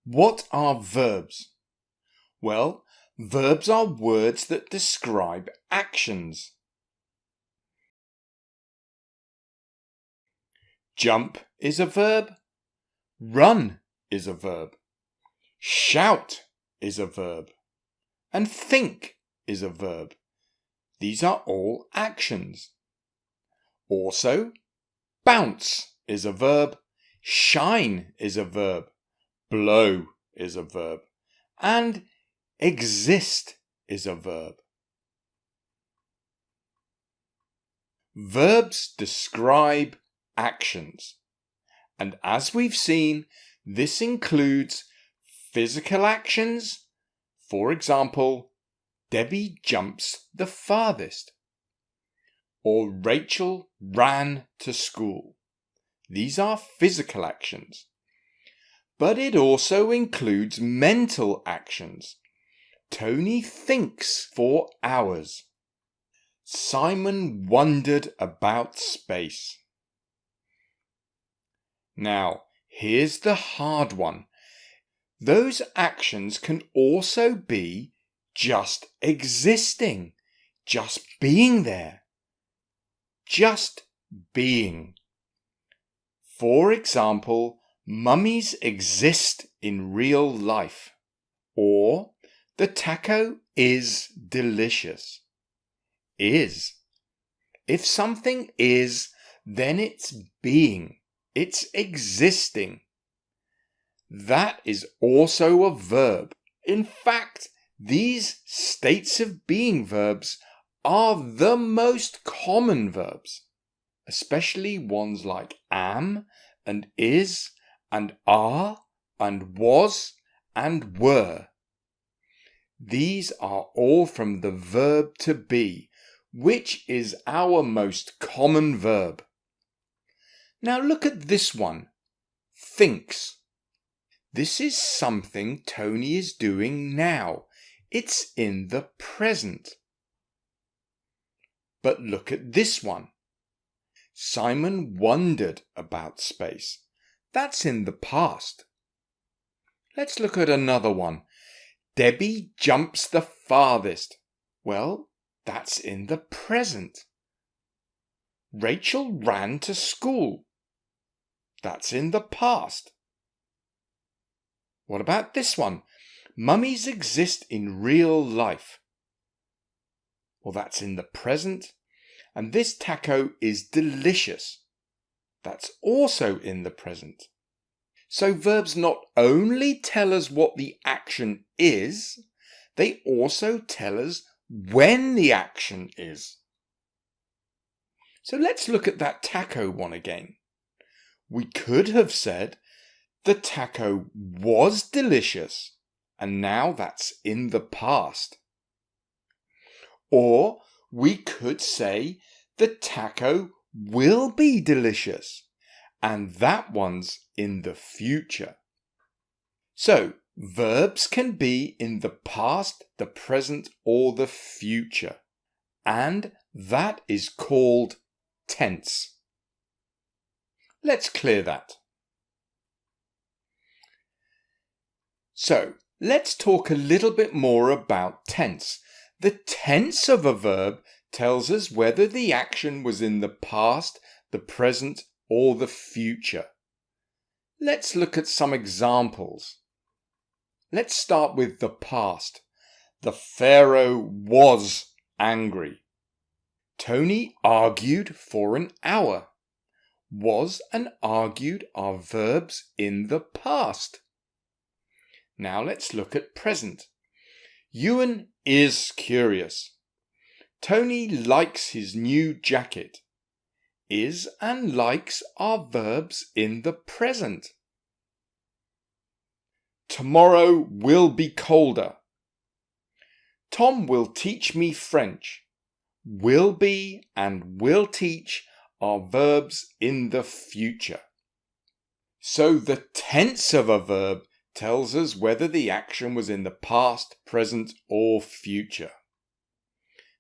What are verbs? Well, verbs are words that describe actions. Jump is a verb. Run is a verb. Shout is a verb. And think is a verb. These are all actions. Also, bounce is a verb. Shine is a verb. Blow is a verb. And exist is a verb. Verbs describe actions. And as we've seen, this includes physical actions. For example, Debbie jumps the farthest. Or Rachel ran to school. These are physical actions. But it also includes mental actions. Tony thinks for hours. Simon wondered about space. Now, here's the hard one. Those actions can also be just existing, just being there, just being. For example, mummies exist in real life. Or the taco is delicious. Is. If something is, then it's being. It's existing. That is also a verb. In fact, these states of being verbs are the most common verbs, especially ones like am and is and are and was and were. These are all from the verb to be, which is our most common verb. Now look at this one, thinks. This is something Tony is doing now. It's in the present. But look at this one. Simon wondered about space. That's in the past. Let's look at another one. Debbie jumps the farthest. Well, that's in the present. Rachel ran to school. That's in the past. What about this one? Mummies exist in real life. Well, that's in the present. And this taco is delicious. That's also in the present. So verbs not only tell us what the action is, they also tell us when the action is. So let's look at that taco one again. We could have said the taco was delicious, and now that's in the past. Or we could say the taco will be delicious, and that one's in the future. So, verbs can be in the past, the present, or the future, and that is called tense. Let's clear that. So, let's talk a little bit more about tense. The tense of a verb tells us whether the action was in the past, the present, or the future. Let's look at some examples. Let's start with the past. The Pharaoh was angry. Tony argued for an hour. Was and argued are verbs in the past. Now let's look at present. Ewan is curious. Tony likes his new jacket. Is and likes are verbs in the present. Tomorrow will be colder. Tom will teach me French. Will be and will teach are verbs in the future. So the tense of a verb tells us whether the action was in the past, present, or future.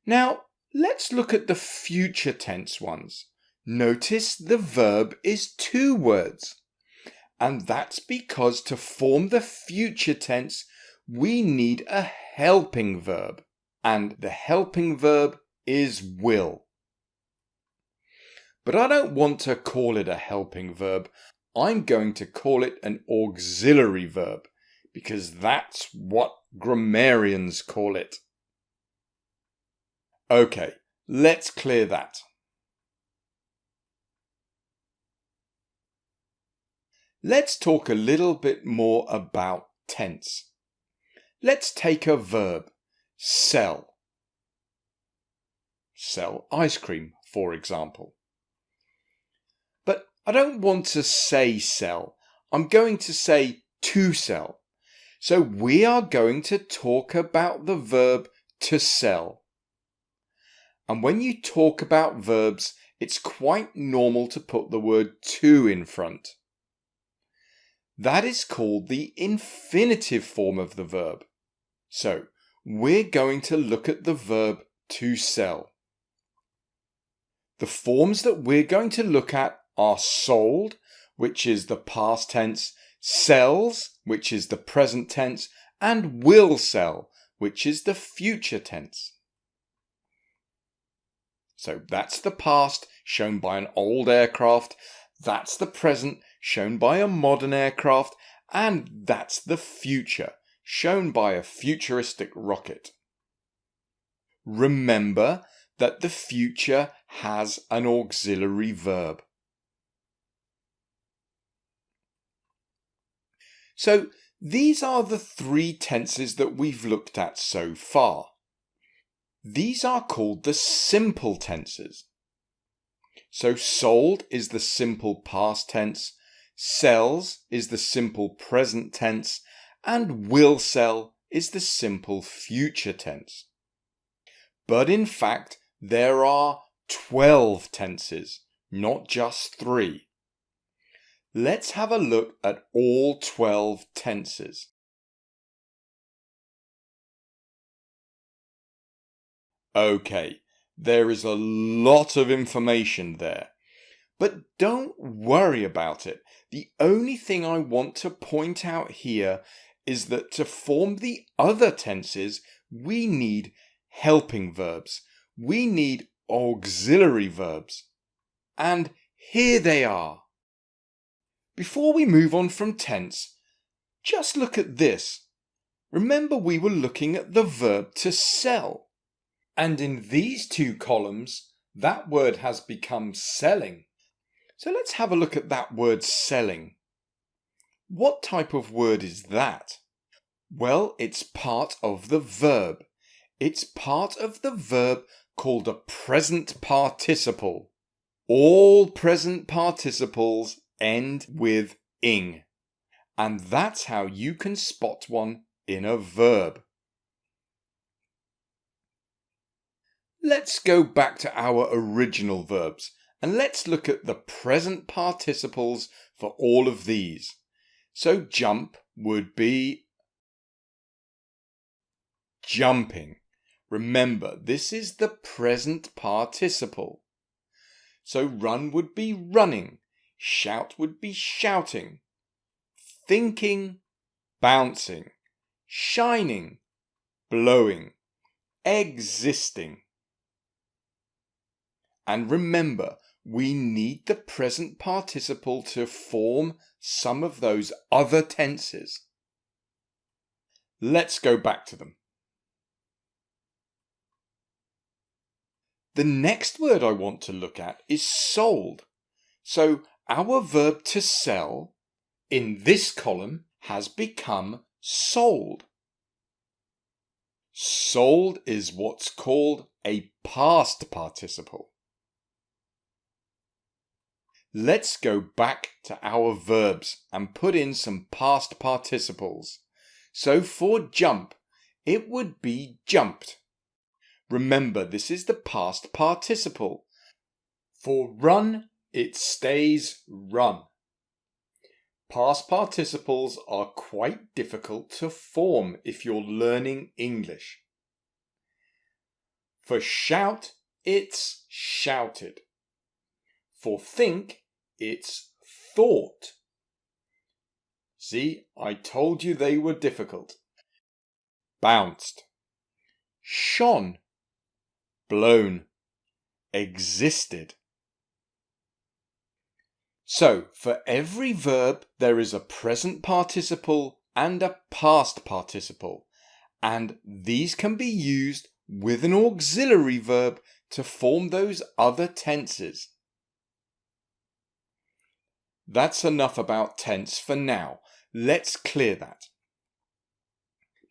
Now, let's look at the future tense ones. Notice the verb is two words. And that's because to form the future tense, we need a helping verb. And the helping verb is will. But I don't want to call it a helping verb. I'm going to call it an auxiliary verb, because that's what grammarians call it. Okay, let's clear that. Let's talk a little bit more about tense. Let's take a verb, sell. Sell ice cream, for example. But I don't want to say sell. I'm going to say to sell. So we are going to talk about the verb to sell. And when you talk about verbs, it's quite normal to put the word to in front. That is called the infinitive form of the verb. So we're going to look at the verb to sell. The forms that we're going to look at are sold, which is the past tense, sells, which is the present tense, and will sell, which is the future tense. So that's the past, shown by an old aircraft. That's the present, shown by a modern aircraft. And that's the future, shown by a futuristic rocket. Remember that the future has an auxiliary verb. So these are the three tenses that we've looked at so far. These are called the simple tenses. So sold is the simple past tense, sells is the simple present tense, and will sell is the simple future tense. But in fact, there are 12 tenses, not just 3. Let's have a look at all 12 tenses. Okay, there is a lot of information there, but don't worry about it. The only thing I want to point out here is that to form the other tenses, we need helping verbs. We need auxiliary verbs. And here they are. Before we move on from tense, just look at this. Remember we were looking at the verb to sell. And in these two columns, that word has become selling. So let's have a look at that word selling. What type of word is that? Well, it's part of the verb. It's part of the verb called a present participle. All present participles end with ing. And that's how you can spot one in a verb. Let's go back to our original verbs and let's look at the present participles for all of these. So jump would be jumping. Remember, this is the present participle. So run would be running. Shout would be shouting. Thinking, bouncing. Shining, blowing. Existing. And remember, we need the present participle to form some of those other tenses. Let's go back to them. The next word I want to look at is sold. So our verb to sell in this column has become sold. Sold is what's called a past participle. Let's go back to our verbs and put in some past participles. So for jump, it would be jumped. Remember, this is the past participle. For run, it stays run. Past participles are quite difficult to form if you're learning English. For shout, it's shouted. For think, it's thought. See, I told you they were difficult. Bounced, shone, blown, existed. So, for every verb, there is a present participle and a past participle, and these can be used with an auxiliary verb to form those other tenses. That's enough about tense for now. Let's clear that.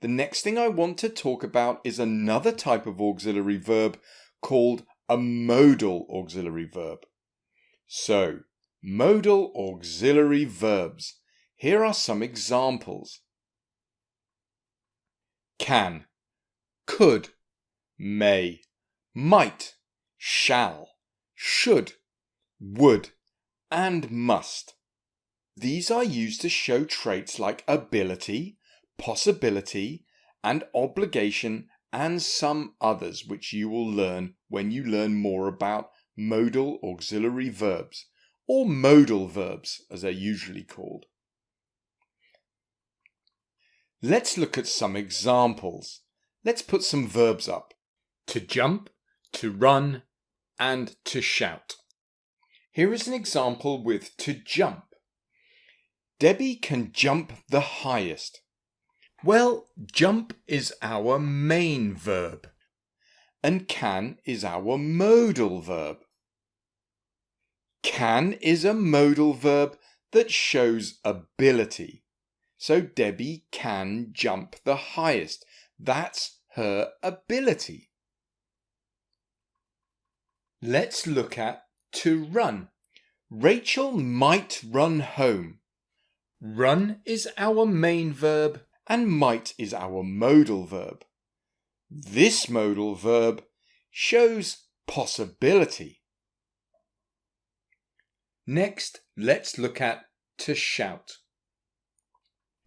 The next thing I want to talk about is another type of auxiliary verb called a modal auxiliary verb. So, modal auxiliary verbs. Here are some examples. Can, could, may, might, shall, should, would, and must. These are used to show traits like ability, possibility, and obligation, and some others which you will learn when you learn more about modal auxiliary verbs, or modal verbs as they're usually called. Let's look at some examples. Let's put some verbs up. To jump, to run, and to shout. Here is an example with to jump. Debbie can jump the highest. Well, jump is our main verb, and can is our modal verb. Can is a modal verb that shows ability. So Debbie can jump the highest. That's her ability. Let's look at to run. Rachel might run home. Run is our main verb and might is our modal verb. This modal verb shows possibility. Next, let's look at to shout.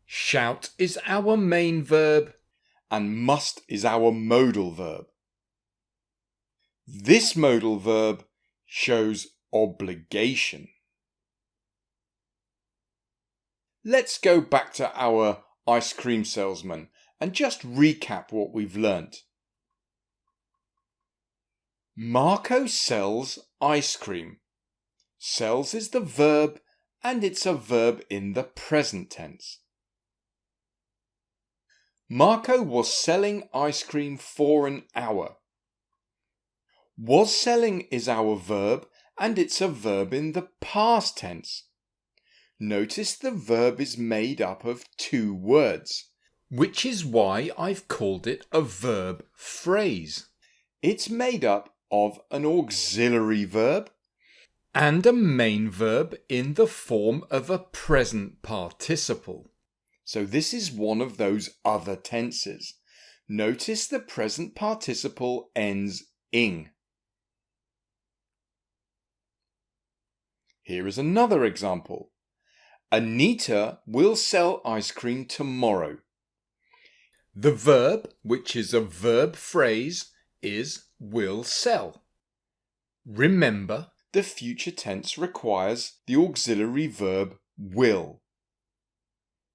Shout is our main verb and must is our modal verb. This modal verb shows obligation. Let's go back to our ice cream salesman and just recap what we've learnt. Marco sells ice cream. Sells is the verb and it's a verb in the present tense. Marco was selling ice cream for an hour. Was selling is our verb and it's a verb in the past tense. Notice the verb is made up of two words, which is why I've called it a verb phrase. It's made up of an auxiliary verb and a main verb in the form of a present participle. So this is one of those other tenses. Notice the present participle ends ing. Here is another example. Anita will sell ice cream tomorrow. The verb, which is a verb phrase, is will sell. Remember, the future tense requires the auxiliary verb will.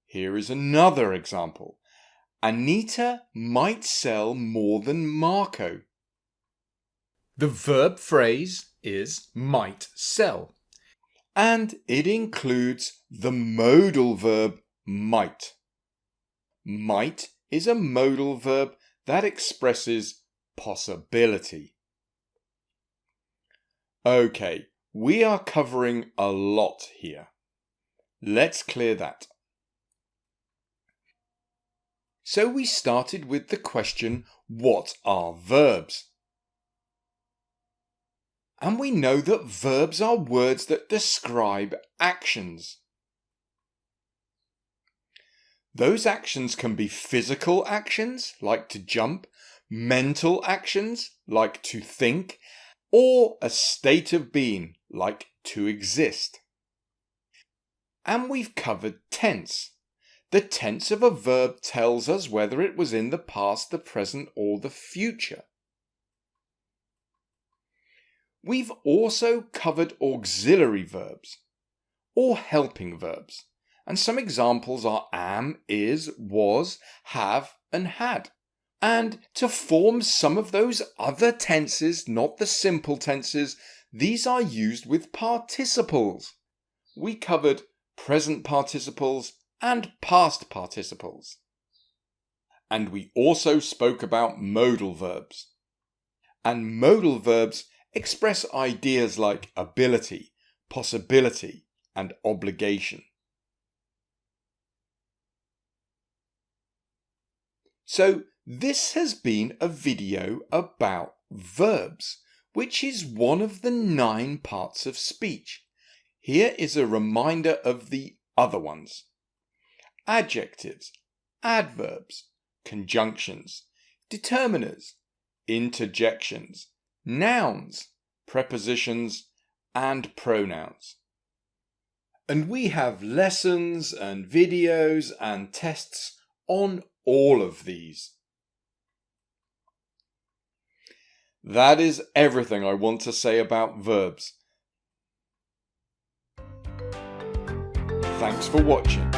Here is another example. Anita might sell more than Marco. The verb phrase is might sell, and it includes the modal verb might. Might is a modal verb that expresses possibility. Okay, we are covering a lot here. Let's clear that. So we started with the question, what are verbs? And we know that verbs are words that describe actions. Those actions can be physical actions, like to jump, mental actions, like to think, or a state of being, like to exist. And we've covered tense. The tense of a verb tells us whether it was in the past, the present, or the future. We've also covered auxiliary verbs, or helping verbs, And some examples are am, is, was, have, and had. And to form some of those other tenses, not the simple tenses, these are used with participles. We covered present participles and past participles. And we also spoke about modal verbs. And modal verbs express ideas like ability, possibility, and obligation. So this has been a video about verbs, which is one of the 9 parts of speech. Here is a reminder of the other ones: adjectives, adverbs, conjunctions, determiners, interjections, nouns, prepositions, and pronouns. And we have lessons and videos and tests on all of these. That is everything I want to say about verbs. Thanks for watching.